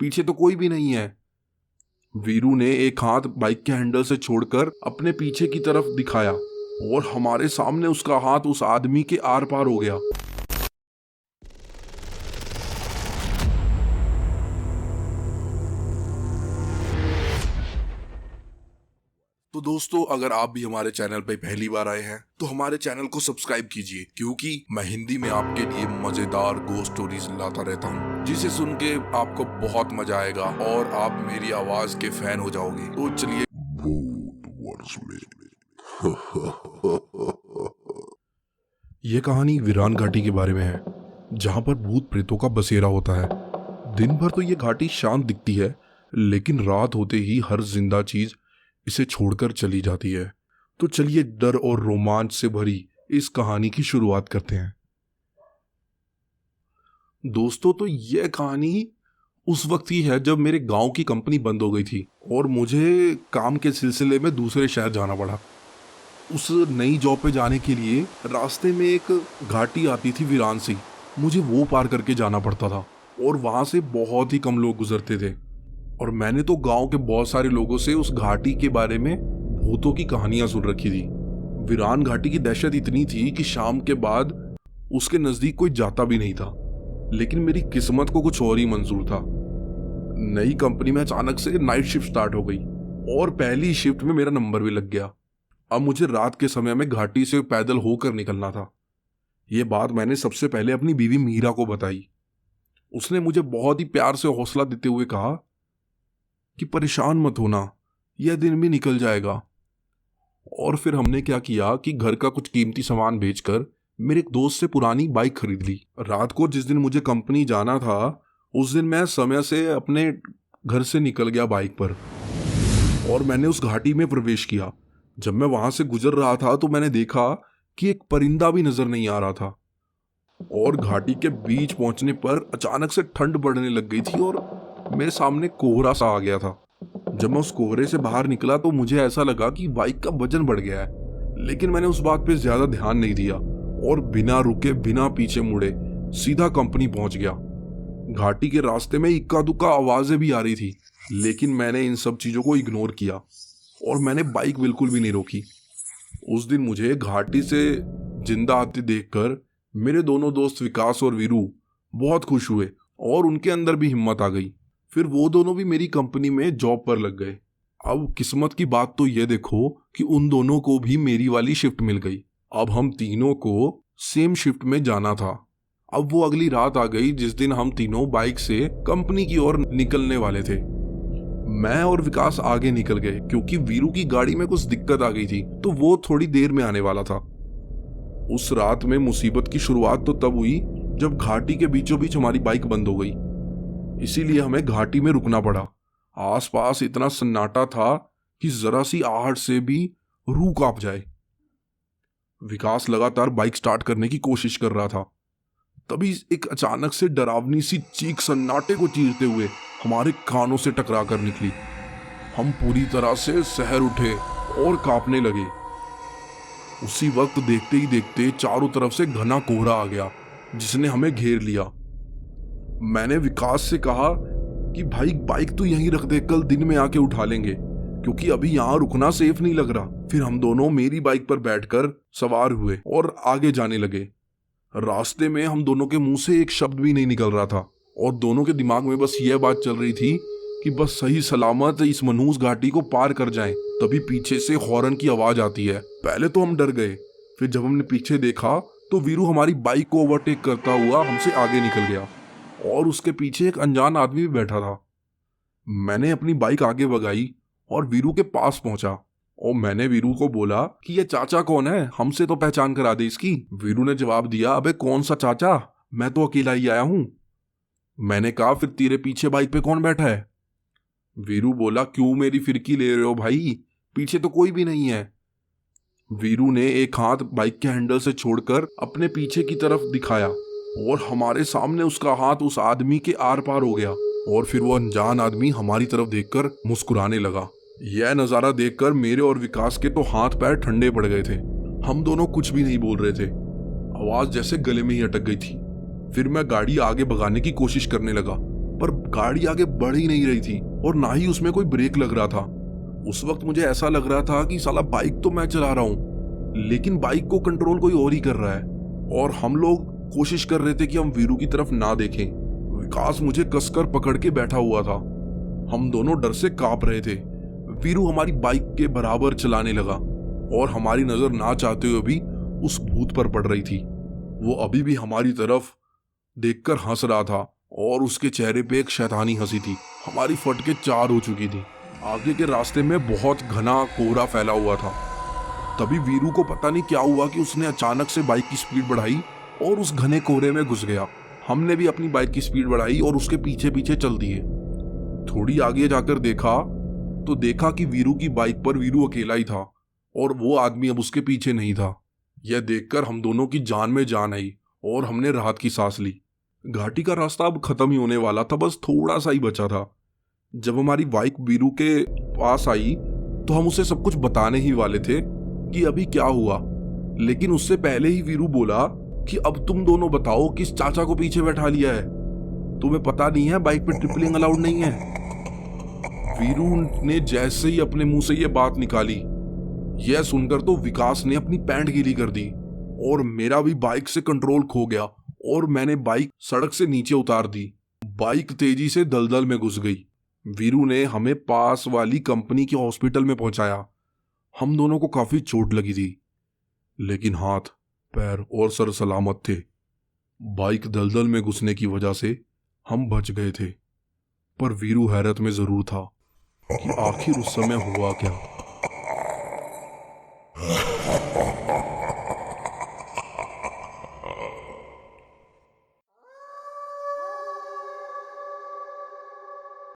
पीछे तो कोई भी नहीं है। वीरू ने एक हाथ बाइक के हैंडल से छोड़कर अपने पीछे की तरफ दिखाया और हमारे सामने उसका हाथ उस आदमी के आर पार हो गया। तो दोस्तों, अगर आप भी हमारे चैनल पे पहली बार आए हैं तो हमारे चैनल को सब्सक्राइब कीजिए, क्योंकि मैं हिंदी में आपके लिए मजेदार गोस्ट स्टोरीज लाता रहता हूँ, जिसे सुन के आपको बहुत मजा आएगा और आप मेरी आवाज के फैन हो जाओगे। तो चलिए ये कहानी वीरान घाटी के बारे में है, जहाँ पर भूत प्रेतों का बसेरा होता है। दिन भर तो ये घाटी शांत दिखती है, लेकिन रात होते ही हर जिंदा चीज इसे छोड़कर चली जाती है। तो चलिए डर और रोमांच से भरी इस कहानी की शुरुआत करते हैं। दोस्तों, तो यह कहानी उस वक्त की है जब मेरे गांव की कंपनी बंद हो गई थी और मुझे काम के सिलसिले में दूसरे शहर जाना पड़ा। उस नई जॉब पे जाने के लिए रास्ते में एक घाटी आती थी वीरान सी, मुझे वो पार करके जाना पड़ता था और वहां से बहुत ही कम लोग गुजरते थे। और मैंने तो गांव के बहुत सारे लोगों से उस घाटी के बारे में भूतों की कहानियां सुन रखी थी। वीरान घाटी की दहशत इतनी थी कि शाम के बाद उसके नजदीक कोई जाता भी नहीं था। लेकिन मेरी किस्मत को कुछ और ही मंजूर था। नई कंपनी में अचानक से नाइट शिफ्ट स्टार्ट हो गई और पहली शिफ्ट में मेरा नंबर भी लग गया। अब मुझे रात के समय में घाटी से पैदल होकर निकलना था। ये बात मैंने सबसे पहले अपनी बीवी मीरा को बताई। उसने मुझे बहुत ही प्यार से हौसला देते हुए कहा कि परेशान मत होना, यह दिन भी निकल जाएगा। और फिर हमने क्या किया कि घर का कुछ कीमती सामान बेचकर मेरे एक दोस्त से पुरानी बाइक खरीद ली। रात को जिस दिन मुझे कंपनी जाना था, उस दिन मैं समय से अपने घर से निकल गया बाइक पर और मैंने उस घाटी में प्रवेश किया। जब मैं वहां से गुजर रहा था तो मैंने देखा कि एक परिंदा भी नजर नहीं आ रहा था और घाटी के बीच पहुंचने पर अचानक से ठंड बढ़ने लग गई थी और मेरे सामने कोहरा सा आ गया था। जब मैं उस कोहरे से बाहर निकला तो मुझे ऐसा लगा कि बाइक का वजन बढ़ गया है, लेकिन मैंने उस बात पे ज्यादा ध्यान नहीं दिया और बिना रुके बिना पीछे मुड़े सीधा कंपनी पहुंच गया। घाटी के रास्ते में इक्का दुक्का आवाजें भी आ रही थी, लेकिन मैंने इन सब चीजों को इग्नोर किया और मैंने बाइक बिल्कुल भी नहीं रोकी। उस दिन मुझे घाटी से जिंदा आते देखकर मेरे दोनों दोस्त विकास और वीरू बहुत खुश हुए और उनके अंदर भी हिम्मत आ गई। फिर वो दोनों भी मेरी कंपनी में जॉब पर लग गए। अब किस्मत की बात तो ये देखो कि उन दोनों को भी मेरी वाली शिफ्ट मिल गई। अब हम तीनों को सेम शिफ्ट में जाना था। अब वो अगली रात आ गई जिस दिन हम तीनों बाइक से कंपनी की ओर निकलने वाले थे। मैं और विकास आगे निकल गए क्योंकि वीरू की गाड़ी में कुछ दिक्कत आ गई थी, तो वो थोड़ी देर में आने वाला था। उस रात में मुसीबत की शुरुआत तो तब हुई जब घाटी के बीचों बीच हमारी बाइक बंद हो गई, इसीलिए हमें घाटी में रुकना पड़ा। आसपास इतना सन्नाटा था कि जरा सी आहट से भी रूह कांप जाए। विकास लगातार बाइक स्टार्ट करने की कोशिश कर रहा था, तभी एक अचानक से डरावनी सी चीख सन्नाटे को चीरते हुए हमारे कानों से टकरा कर निकली। हम पूरी तरह से सहर उठे और कांपने लगे। उसी वक्त देखते ही देखते चारों तरफ से घना कोहरा आ गया जिसने हमें घेर लिया। मैंने विकास से कहा कि भाई बाइक तो यहीं रख दे, कल दिन में आके उठा लेंगे, क्योंकि अभी यहाँ रुकना सेफ नहीं लग रहा। फिर हम दोनों मेरी बाइक पर बैठकर सवार हुए और आगे जाने लगे। रास्ते में हम दोनों के मुंह से एक शब्द भी नहीं निकल रहा था और दोनों के दिमाग में बस यह बात चल रही थी कि बस सही सलामत इस मनहूस घाटी को पार कर जाएं। तभी पीछे से हॉर्न की आवाज आती है। पहले तो हम डर गए, फिर जब हमने पीछे देखा तो वीरू हमारी बाइक को ओवरटेक करता हुआ हमसे आगे निकल गया और उसके पीछे एक अनजान आदमी भी बैठा था। मैंने अपनी बाइक आगे भगाई और वीरू के पास पहुंचा और मैंने वीरू को बोला कि ये चाचा कौन है, हमसे तो पहचान करा दे इसकी। वीरू ने जवाब दिया, अबे कौन सा चाचा, मैं तो अकेला ही आया हूं। मैंने कहा, फिर तेरे पीछे बाइक पे कौन बैठा है? वीरू बोला, क्यों मेरी फिरकी ले रहे हो भाई, पीछे तो कोई भी नहीं है। वीरू ने एक हाथ बाइक के हैंडल से छोड़कर अपने पीछे की तरफ दिखाया और हमारे सामने उसका हाथ उस आदमी के आर पार हो गया और फिर वो अनजान आदमी हमारी तरफ देखकर मुस्कुराने लगा। यह नजारा देखकर मेरे और विकास के तो हाथ पैर ठंडे पड़ गए थे। हम दोनों कुछ भी नहीं बोल रहे थे, आवाज जैसे गले में ही अटक गई थी। फिर मैं गाड़ी आगे भगाने की कोशिश करने लगा, पर गाड़ी आगे बढ़ ही नहीं रही थी और ना ही उसमें कोई ब्रेक लग रहा था। उस वक्त मुझे ऐसा लग रहा था कि साला बाइक तो मैं चला रहा हूँ, लेकिन बाइक को कंट्रोल कोई और ही कर रहा है। और हम लोग कोशिश कर रहे थे कि हम वीरू की तरफ ना देखें। विकास मुझे कसकर पकड़ के बैठा हुआ था। हम दोनों डर से कांप रहे थे। वीरू हमारी बाइक के बराबर चलाने लगा और हमारी नजर ना चाहते हुए भी उस भूत पर पड़ रही थी। वो अभी भी हमारी तरफ देखकर हंस रहा था और उसके चेहरे पे एक शैतानी हंसी थी। हमारी फटके 4 हो चुकी थी। आगे के रास्ते में बहुत घना कोहरा फैला हुआ था। तभी वीरू को पता नहीं क्या हुआ कि उसने अचानक से बाइक की स्पीड बढ़ाई और उस घने कोहरे में घुस गया। हमने भी अपनी बाइक की स्पीड बढ़ाई और उसके पीछे पीछे चल दिए। थोड़ी आगे जाकर देखा कि वीरू की बाइक पर वीरू अकेला ही था और वो आदमी अब उसके पीछे नहीं था। यह देखकर हम दोनों की जान में जान आई और हमने राहत की सांस ली। घाटी का रास्ता अब खत्म ही होने वाला था, बस थोड़ा सा ही बचा था। जब हमारी बाइक वीरू के पास आई तो हम उसे सब कुछ बताने ही वाले थे कि अभी क्या हुआ, लेकिन उससे पहले ही वीरू बोला कि अब तुम दोनों बताओ किस चाचा को पीछे बैठा लिया है। तुम्हें पता नहीं है बाइक पे ट्रिपलिंग अलाउड नहीं है। वीरू ने जैसे ही अपने मुंह से यह बात निकाली, यह सुनकर तो विकास ने अपनी पैंट गीली कर दी और मेरा भी बाइक से कंट्रोल खो गया और मैंने बाइक सड़क से नीचे उतार दी। बाइक तेजी से दलदल में घुस गई। वीरू ने हमें पास वाली कंपनी के हॉस्पिटल में पहुंचाया। हम दोनों को काफी चोट लगी थी, लेकिन हाथ, पैर और सर सलामत थे। बाइक दलदल में घुसने की वजह से हम बच गए थे, पर वीरू हैरत में जरूर था कि आखिर उस समय हुआ क्या।